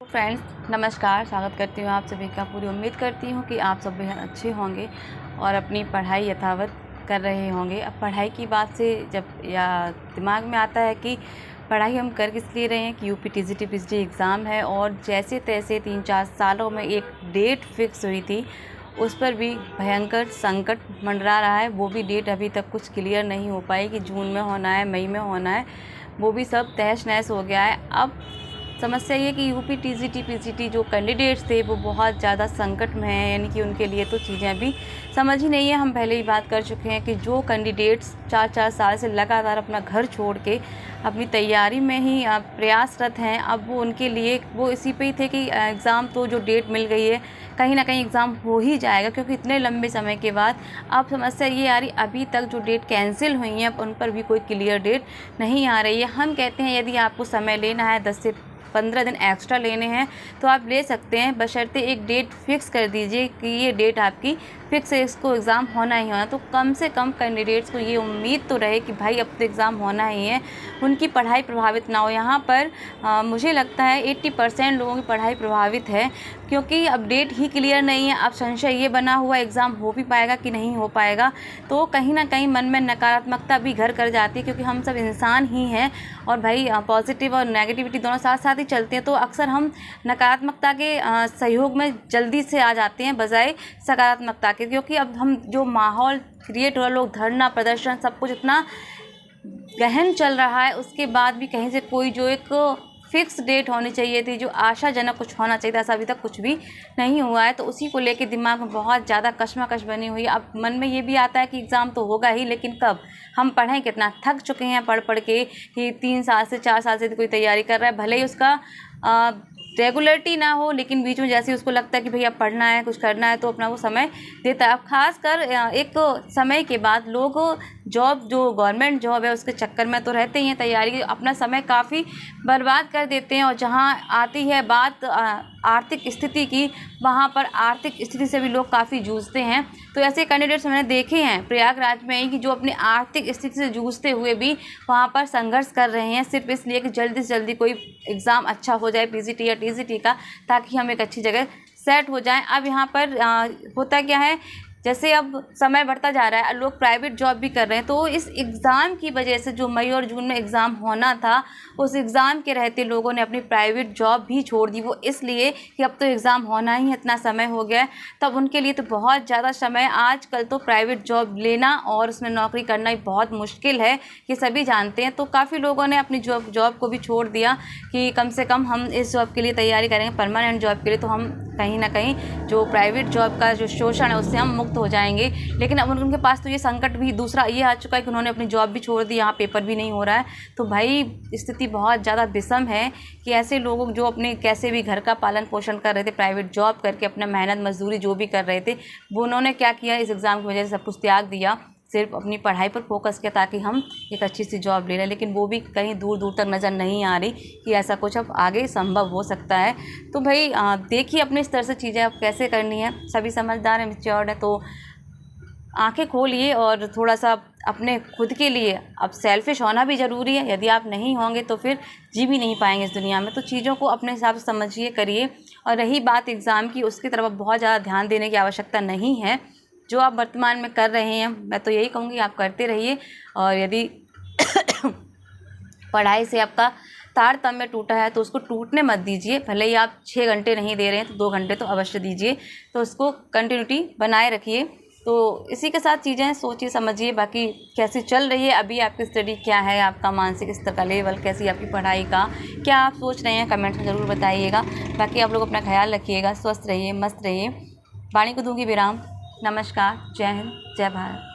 Friends नमस्कार, स्वागत करती हूँ आप सभी का। पूरी उम्मीद करती हूँ कि आप सब बेहद अच्छे होंगे और अपनी पढ़ाई यथावत कर रहे होंगे। अब पढ़ाई की बात से जब या दिमाग में आता है कि पढ़ाई हम कर किस लिए रहे हैं कि यूपी टीजीटी पीजीटी एग्ज़ाम है और जैसे तैसे 3-4 सालों में एक डेट फिक्स हुई थी, उस पर भी भयंकर संकट मंडरा रहा है। वो भी डेट अभी तक कुछ क्लियर नहीं हो पाई कि जून में होना है, मई में होना है, वो भी सब तहस नहस हो गया है। अब समस्या ये कि यूपी टीजीटी पीजीटी जो कैंडिडेट्स थे वो बहुत ज़्यादा संकट में हैं, यानी कि उनके लिए तो चीज़ें अभी समझ ही नहीं है। हम पहले ही बात कर चुके हैं कि जो कैंडिडेट्स 4-4 साल से लगातार अपना घर छोड़ के अपनी तैयारी में ही प्रयासरत हैं, अब वो उनके लिए वो इसी पे ही थे कि एग्ज़ाम तो जो डेट मिल गई है कहीं ना कहीं एग्ज़ाम हो ही जाएगा, क्योंकि इतने लंबे समय के बाद अब समस्या ये आ रही अभी तक जो डेट कैंसिल हुई हैं उन पर भी कोई क्लियर डेट नहीं आ रही है। हम कहते हैं यदि आपको समय लेना है 10 से 15 दिन एक्स्ट्रा लेने हैं तो आप ले सकते हैं, बशर्ते एक डेट फिक्स कर दीजिए कि ये डेट आपकी फिक्स है, इसको एग्ज़ाम होना ही होना। तो कम से कम कैंडिडेट्स को ये उम्मीद तो रहे कि भाई अब तो एग्ज़ाम होना ही है, उनकी पढ़ाई प्रभावित ना हो। यहाँ पर मुझे लगता है 80% लोगों की पढ़ाई प्रभावित है, क्योंकि अब डेट ही क्लियर नहीं है। अब संशय ये बना हुआ एग्ज़ाम हो भी पाएगा कि नहीं हो पाएगा, तो कहीं ना कहीं मन में नकारात्मकता भी घर कर जाती है, क्योंकि हम सब इंसान ही हैं और भाई पॉजिटिव और नेगेटिविटी दोनों साथ साथ ही चलते हैं। तो अक्सर हम नकारात्मकता के सहयोग में जल्दी से आ जाते हैं बजाय सकारात्मकता के, क्योंकि अब हम जो माहौल क्रिएट हो रहा, लोग धरना प्रदर्शन सब कुछ इतना गहन चल रहा है, उसके बाद भी कहीं से कोई जो एक फिक्स डेट होनी चाहिए थी, जो आशाजनक कुछ होना चाहिए था, ऐसा अभी तक कुछ भी नहीं हुआ है। तो उसी को लेके दिमाग में बहुत ज़्यादा कश्मकश बनी हुई है। अब मन में ये भी आता है कि एग्ज़ाम तो होगा ही, लेकिन कब, हम पढ़ें कितना, थक चुके हैं पढ़ पढ़ के कि 3 साल से 4 साल से कोई तैयारी कर रहा है, भले ही उसका रेगुलरिटी ना हो, लेकिन बीच में जैसे उसको लगता है कि भैया पढ़ना है, कुछ करना है, तो अपना वो समय देता है। अब खासकर एक समय के बाद लोग जॉब, जो गवर्नमेंट जॉब है उसके चक्कर में तो रहते ही हैं, तैयारी अपना समय काफ़ी बर्बाद कर देते हैं। और जहाँ आती है बात आर्थिक स्थिति की, वहाँ पर आर्थिक स्थिति से भी लोग काफ़ी जूझते हैं। तो ऐसे कैंडिडेट्स मैंने देखे हैं प्रयागराज में ही कि जो अपनी आर्थिक स्थिति से जूझते हुए भी वहाँ पर संघर्ष कर रहे हैं, सिर्फ इसलिए कि जल्दी से जल्दी कोई एग्ज़ाम अच्छा हो जाए पीजीटी या टीजीटी का, ताकि हम एक अच्छी जगह सेट हो जाएं। अब यहाँ पर होता क्या है, जैसे अब समय बढ़ता जा रहा है, लोग प्राइवेट जॉब भी कर रहे हैं, तो इस एग्ज़ाम की वजह से जो मई और जून में एग्ज़ाम होना था, उस एग्ज़ाम के रहते लोगों ने अपनी प्राइवेट जॉब भी छोड़ दी। वो इसलिए कि अब तो एग्ज़ाम होना ही इतना समय हो गया है, तब उनके लिए तो बहुत ज़्यादा समय। आजकल तो प्राइवेट जॉब लेना और उसमें नौकरी करना ही बहुत मुश्किल है, ये सभी जानते हैं। तो काफ़ी लोगों ने अपनी जॉब को भी छोड़ दिया कि कम से कम हम इस जॉब के लिए तैयारी करेंगे, परमानेंट जॉब के लिए, तो हम कहीं ना कहीं जो प्राइवेट जॉब का जो शोषण है उससे हम मुक्त हो जाएंगे। लेकिन अब उनके पास तो ये संकट भी दूसरा ये आ चुका है कि उन्होंने अपनी जॉब भी छोड़ दी, यहाँ पेपर भी नहीं हो रहा है। तो भाई स्थिति बहुत ज़्यादा विषम है कि ऐसे लोग जो अपने कैसे भी घर का पालन पोषण कर रहे थे, प्राइवेट जॉब करके अपना मेहनत मजदूरी जो भी कर रहे थे, वो उन्होंने क्या किया, इस एग्ज़ाम की वजह से सब कुछ त्याग दिया, सिर्फ अपनी पढ़ाई पर फोकस किया ताकि हम एक अच्छी सी जॉब ले लें। लेकिन वो भी कहीं दूर दूर तक नज़र नहीं आ रही कि ऐसा कुछ अब आगे संभव हो सकता है। तो भाई देखिए अपने स्तर से चीज़ें अब कैसे करनी है, सभी समझदार हैं, मैच्योर्ड है, तो आंखें खोलिए और थोड़ा सा अपने खुद के लिए अब सेल्फिश होना भी ज़रूरी है। यदि आप नहीं होंगे तो फिर जी भी नहीं पाएंगे इस दुनिया में। तो चीज़ों को अपने हिसाब से समझिए, करिए। और रही बात एग्ज़ाम की, उसकी तरफ बहुत ज़्यादा ध्यान देने की आवश्यकता नहीं है। जो आप वर्तमान में कर रहे हैं, मैं तो यही कहूँगी आप करते रहिए। और यदि पढ़ाई से आपका तारतम्य टूटा है तो उसको टूटने मत दीजिए, भले ही आप 6 घंटे नहीं दे रहे हैं तो 2 घंटे तो अवश्य दीजिए, तो उसको कंटिन्यूटी बनाए रखिए। तो इसी के साथ चीज़ें सोचिए समझिए, बाकी कैसी चल रही है अभी आपकी स्टडी, क्या है आपका मानसिक स्तर का लेवल, कैसी आपकी पढ़ाई का, क्या आप सोच रहे हैं, कमेंट में ज़रूर बताइएगा। बाकी आप लोग अपना ख्याल रखिएगा, स्वस्थ रहिए, मस्त रहिए। वाणी को दूंगी विराम। नमस्कार, जय हिंद, जय भारत।